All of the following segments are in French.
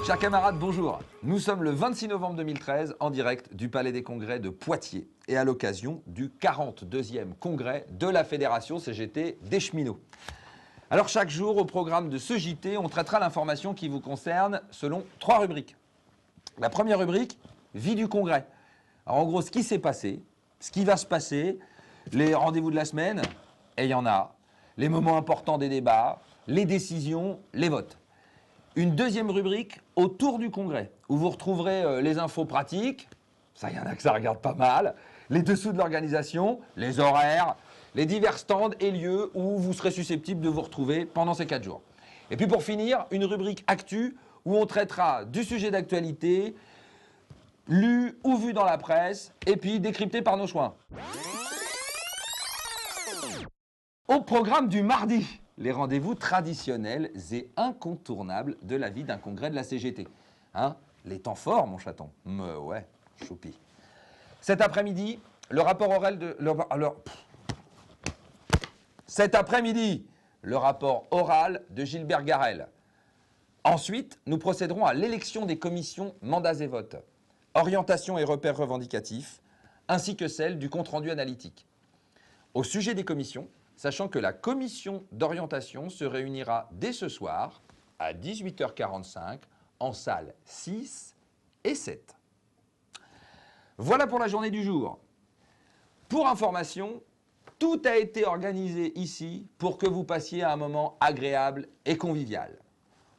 Chers camarades, bonjour. Nous sommes le 26 novembre 2013 en direct du Palais des Congrès de Poitiers et à l'occasion du 42e congrès de la Fédération CGT des cheminots. Alors chaque jour au programme de ce JT, on traitera l'information qui vous concerne selon 3 rubriques. La première rubrique, vie du congrès. Alors en gros, ce qui s'est passé, ce qui va se passer, les rendez-vous de la semaine, et il y en a, les moments importants des débats, les décisions, les votes. Une deuxième rubrique autour du congrès, où vous retrouverez les infos pratiques, ça y en a que ça regarde pas mal, les dessous de l'organisation, les horaires, les divers stands et lieux où vous serez susceptible de vous retrouver pendant ces 4 jours. Et puis pour finir, une rubrique actu où on traitera du sujet d'actualité, lu ou vu dans la presse, et puis décrypté par nos choix. Au programme du mardi, les rendez-vous traditionnels et incontournables de la vie d'un congrès de la CGT. Hein? Les temps forts, mon chaton. Ouais, choupi. Cet après-midi, le rapport oral de... Cet après-midi, le rapport oral de Gilbert Garel. Ensuite, nous procéderons à l'élection des commissions mandats et votes, orientation et repères revendicatifs, ainsi que celle du compte-rendu analytique. Au sujet des commissions, sachant que la commission d'orientation se réunira dès ce soir à 18h45 en salle 6 et 7. Voilà pour la journée du jour. Pour information, tout a été organisé ici pour que vous passiez un moment agréable et convivial.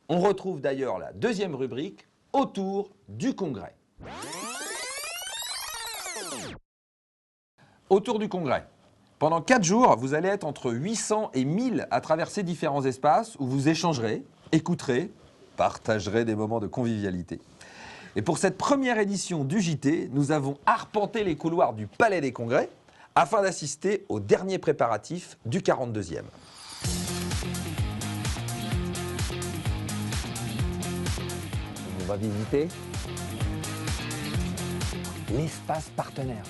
On retrouve d'ailleurs la deuxième rubrique autour du congrès. Autour du congrès. Pendant 4 jours, vous allez être entre 800 et 1000 à traverser différents espaces où vous échangerez, écouterez, partagerez des moments de convivialité. Et pour cette première édition du JT, nous avons arpenté les couloirs du Palais des Congrès afin d'assister aux derniers préparatifs du 42e. On va visiter l'espace partenaire.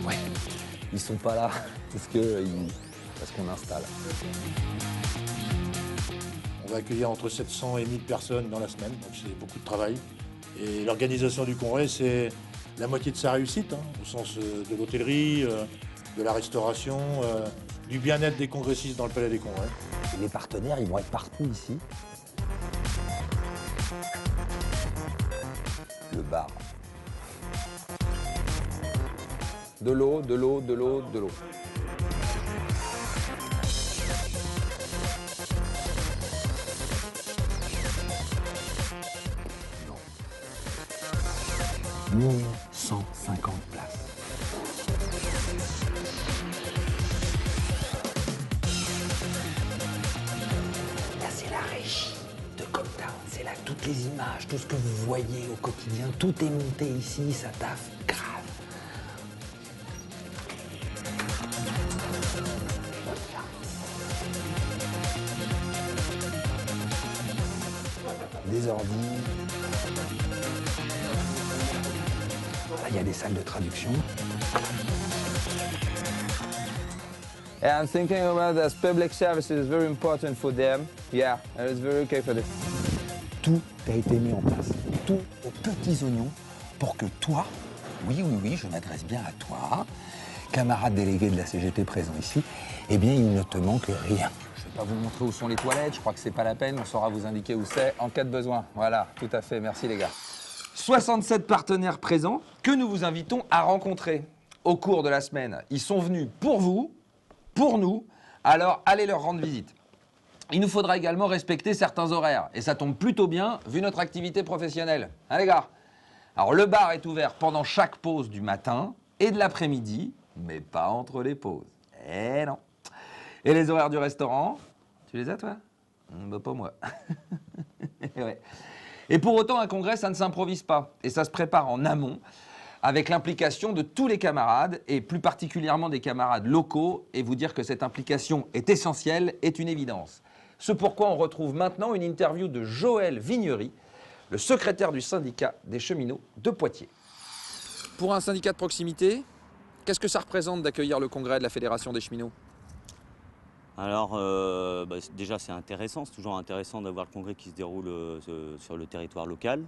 Ouais. Ils sont pas là parce qu'on installe. On va accueillir entre 700 et 1000 personnes dans la semaine, donc c'est beaucoup de travail. Et l'organisation du congrès, c'est la moitié de sa réussite, au sens de l'hôtellerie, de la restauration, du bien-être des congressistes dans le Palais des Congrès. Les partenaires, ils vont être partout ici. Le bar. De l'eau, de l'eau, de l'eau, de l'eau. Non. 1150 places. Là, c'est la régie de Coptown. C'est là toutes les images, tout ce que vous voyez au quotidien, tout est monté ici, ça taffe grave. Des ordi. Là, il y a des salles de traduction. Yeah, I'm thinking about this. Public service is very important for them. Yeah, and it's very okay for this. Tout a été mis en place, tout aux petits oignons, pour que toi, oui, je m'adresse bien à toi, camarade délégué de la CGT présent ici, eh bien, il ne te manque rien. Je ne vais pas vous montrer où sont les toilettes, je crois que c'est pas la peine, on saura vous indiquer où c'est en cas de besoin. Voilà, tout à fait, merci les gars. 67 partenaires présents que nous vous invitons à rencontrer au cours de la semaine. Ils sont venus pour vous, pour nous, alors allez leur rendre visite. Il nous faudra également respecter certains horaires, et ça tombe plutôt bien vu notre activité professionnelle. Hein les gars? Alors le bar est ouvert pendant chaque pause du matin et de l'après-midi, mais pas entre les pauses. Eh non. Et les horaires du restaurant, tu les as toi? Bah pas moi. Ouais. Et pour autant, un congrès, ça ne s'improvise pas, et ça se prépare en amont, avec l'implication de tous les camarades, et plus particulièrement des camarades locaux, et vous dire que cette implication est essentielle est une évidence. Ce pourquoi on retrouve maintenant une interview de Joël Vignery, le secrétaire du syndicat des cheminots de Poitiers. Pour un syndicat de proximité, qu'est-ce que ça représente d'accueillir le congrès de la Fédération des cheminots? Alors, déjà c'est intéressant, c'est toujours intéressant d'avoir le congrès qui se déroule sur le territoire local.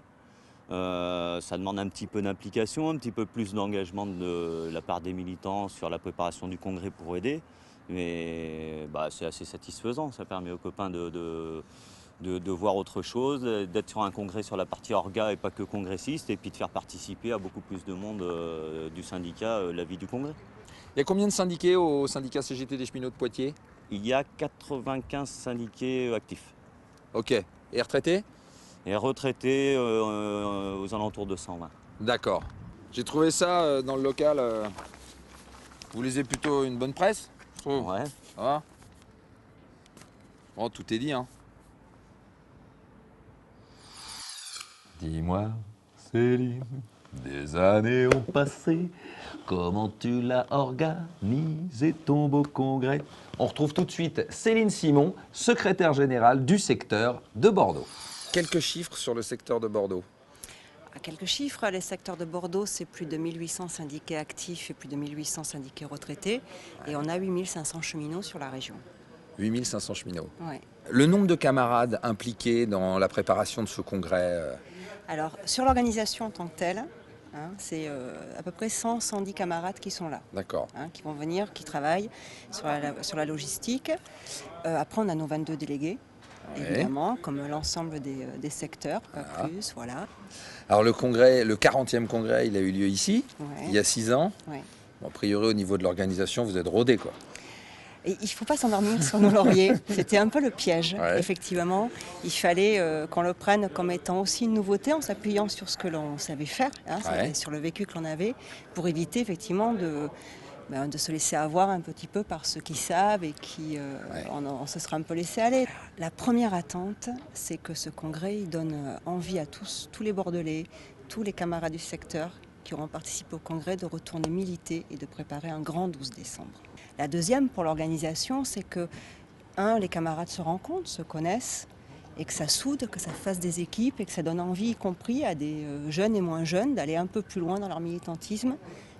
Ça demande un petit peu d'implication, un petit peu plus d'engagement de la part des militants sur la préparation du congrès pour aider. Mais c'est assez satisfaisant, ça permet aux copains de voir autre chose, d'être sur un congrès sur la partie orga et pas que congressiste, et puis de faire participer à beaucoup plus de monde du syndicat la vie du congrès. Il y a combien de syndiqués au syndicat CGT des cheminots de Poitiers? Il y a 95 syndiqués actifs. Ok. Et retraités? Et retraités aux alentours de 120. D'accord. J'ai trouvé ça dans le local. Vous lisez plutôt une bonne presse, je trouve. Ouais. Ça va? Bon, tout est dit, hein. Dis-moi, Céline, des années ont passé, comment tu l'as organisé ton beau congrès? On retrouve tout de suite Céline Simon, secrétaire générale du secteur de Bordeaux. Quelques chiffres sur le secteur de Bordeaux. Quelques chiffres, les secteurs de Bordeaux, c'est plus de 1800 syndiqués actifs et plus de 1800 syndiqués retraités. Et on a 8500 cheminots sur la région. 8500 cheminots. Ouais. Le nombre de camarades impliqués dans la préparation de ce congrès Alors, sur l'organisation en tant que telle, c'est à peu près 110 camarades qui sont là, D'accord. qui vont venir, qui travaillent sur la logistique. Après, on a nos 22 délégués. Ouais. Évidemment, comme l'ensemble des secteurs, pas plus, voilà. Alors le congrès, le 40e congrès, il a eu lieu ici, Ouais. il y a 6 ans. Ouais. Bon, a priori, au niveau de l'organisation, vous êtes rodés, quoi. Et il ne faut pas s'endormir sur nos lauriers. C'était un peu le piège, Ouais. effectivement. Il fallait qu'on le prenne comme étant aussi une nouveauté en s'appuyant sur ce que l'on savait faire, Ouais. sur le vécu que l'on avait, pour éviter effectivement de se laisser avoir un petit peu par ceux qui savent et qui on se sera un peu laissé aller. La première attente, c'est que ce congrès il donne envie à tous les Bordelais, tous les camarades du secteur qui auront participé au congrès de retourner militer et de préparer un grand 12 décembre. La deuxième pour l'organisation, c'est que les camarades se rencontrent, se connaissent et que ça soude, que ça fasse des équipes et que ça donne envie, y compris à des jeunes et moins jeunes, d'aller un peu plus loin dans leur militantisme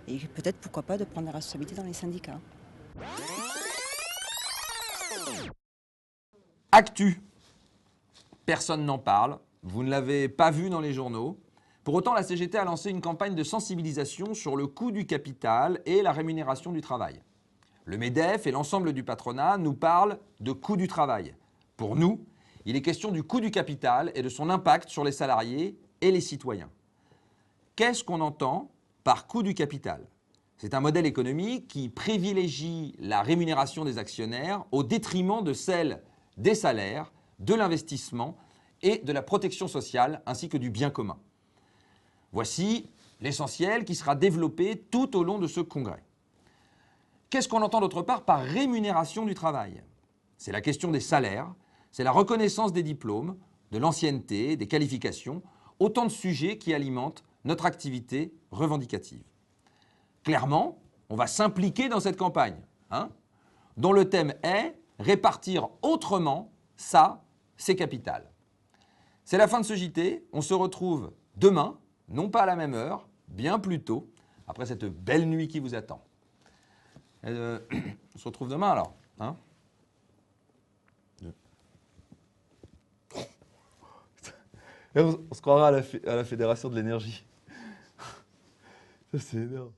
et peut-être, pourquoi pas, de prendre des responsabilités dans les syndicats. Actu. Personne n'en parle. Vous ne l'avez pas vu dans les journaux. Pour autant, la CGT a lancé une campagne de sensibilisation sur le coût du capital et la rémunération du travail. Le MEDEF et l'ensemble du patronat nous parlent de coût du travail. Pour nous, il est question du coût du capital et de son impact sur les salariés et les citoyens. Qu'est-ce qu'on entend par coût du capital? C'est un modèle économique qui privilégie la rémunération des actionnaires au détriment de celle des salaires, de l'investissement et de la protection sociale ainsi que du bien commun. Voici l'essentiel qui sera développé tout au long de ce congrès. Qu'est-ce qu'on entend d'autre part par rémunération du travail? C'est la question des salaires, c'est la reconnaissance des diplômes, de l'ancienneté, des qualifications, autant de sujets qui alimentent notre activité revendicative. Clairement, on va s'impliquer dans cette campagne, dont le thème est « Répartir autrement, ça, c'est capital ». C'est la fin de ce JT, on se retrouve demain, non pas à la même heure, bien plus tôt, après cette belle nuit qui vous attend. On se retrouve demain alors. On se croirait à la Fédération de l'énergie. Ça, c'est énorme.